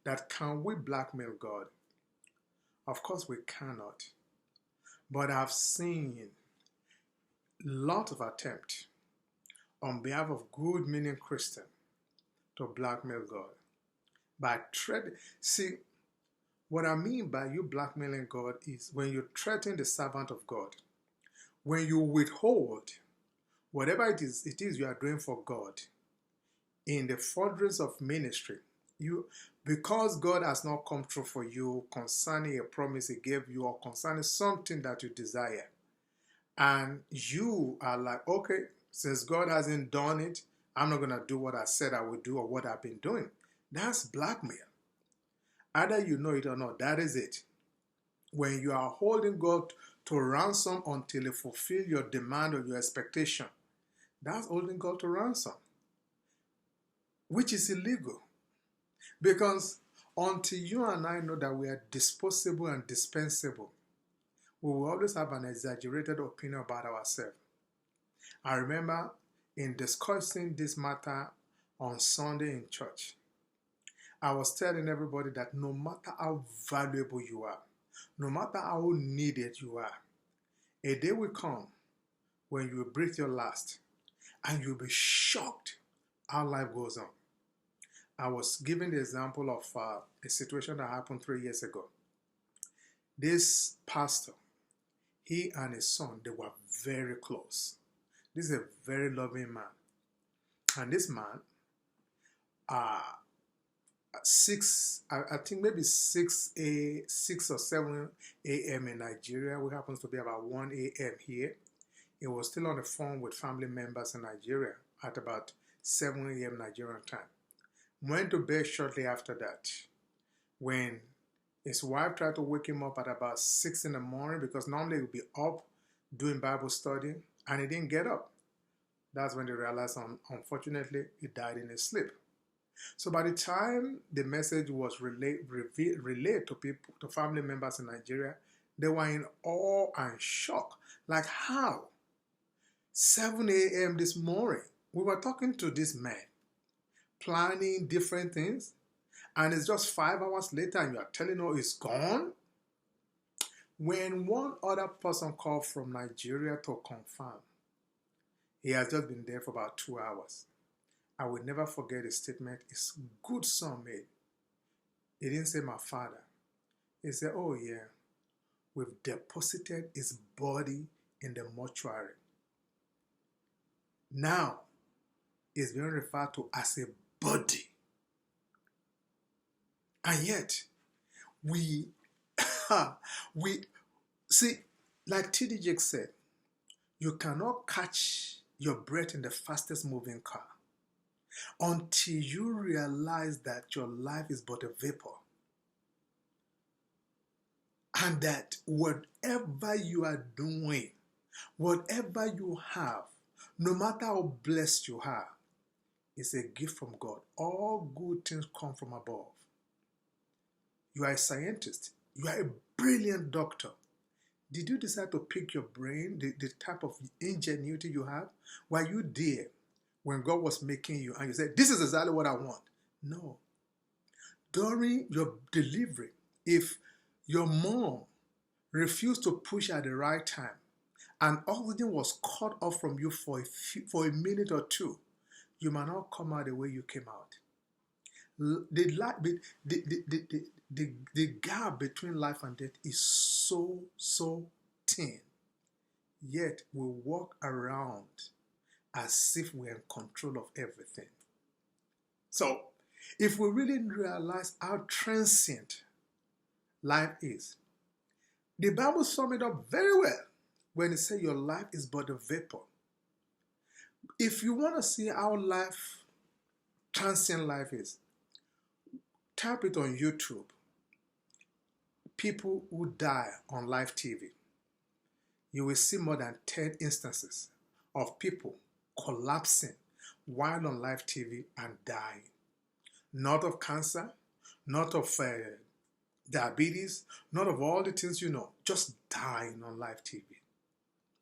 that can we blackmail God? Of course we cannot. But I've seen lots of attempts on behalf of good meaning Christians to blackmail God. By see, what I mean by you blackmailing God is when you threaten the servant of God, when you withhold whatever it is you are doing for God in the furtherance of ministry, because God has not come true for you concerning a promise He gave you or concerning something that you desire, and you are like, okay, since God hasn't done it, I'm not going to do what I said I would do or what I've been doing. That's blackmail. Either you know it or not, that is it. When you are holding God to ransom until He fulfills your demand or your expectation, that's holding God to ransom, which is illegal. Because until you and I know that we are disposable and dispensable, we will always have an exaggerated opinion about ourselves. I remember in discussing this matter on Sunday in church, I was telling everybody that no matter how valuable you are, no matter how needed you are, a day will come when you will breathe your last and you'll be shocked how life goes on. I was giving the example of a situation that happened 3 years ago. This pastor, he and his son, they were very close. This is a very loving man. And this man, I think maybe 6 or 7 a.m. in Nigeria, which happens to be about 1 a.m. here. He was still on the phone with family members in Nigeria at about 7 a.m. Nigerian time. Went to bed shortly after that. When his wife tried to wake him up at about 6 in the morning, because normally he would be up doing Bible study, and he didn't get up. That's when they realized, unfortunately, he died in his sleep. So by the time the message was relayed to people, to family members in Nigeria, they were in awe and shock. Like, how? 7 a.m. this morning, we were talking to this man, planning different things, and it's just 5 hours later and you are telling her he's gone? When one other person called from Nigeria to confirm, he has just been there for about 2 hours. I will never forget the statement his good son made. He didn't say my father. He said, oh yeah, we've deposited his body in the mortuary. Now, it's being referred to as a body. And yet, we see, like T.D. Jakes said, you cannot catch your breath in the fastest moving car until you realize that your life is but a vapor. And that whatever you are doing, whatever you have, no matter how blessed you are, is a gift from God. All good things come from above. You are a scientist. You are a brilliant doctor. Did you decide to pick your brain, the type of ingenuity you have? Were you there when God was making you and you said, this is exactly what I want? No. During your delivery, if your mom refused to push at the right time and oxygen was cut off from you for a minute or two, you might not come out the way you came out. The gap between life and death is so thin. Yet we walk around as if we're in control of everything. So, if we really realize how transient life is, the Bible sums it up very well when it says your life is but a vapor. If you want to see how transient life is, type it on YouTube. People who die on live TV. You will see more than 10 instances of people collapsing while on live TV and dying. Not of cancer, not of diabetes, not of all the things you know, just dying on live TV.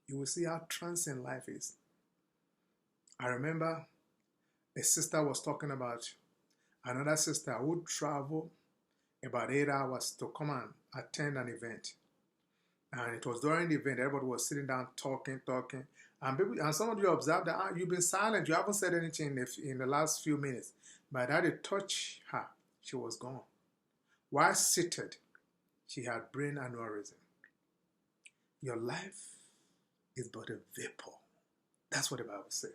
You will see how transient life is. I remember a sister was talking about another sister who traveled about 8 hours to come and attend an event. And it was during the event, everybody was sitting down talking. And some of you observed that you've been silent. You haven't said anything in the last few minutes. By that it touched her, she was gone. While seated, she had brain aneurysm. Your life is but a vapor. That's what the Bible says.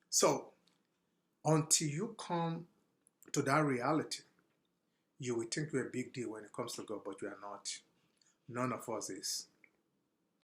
So, until you come to that reality, you will think you're a big deal when it comes to God, but you are not. None of us is.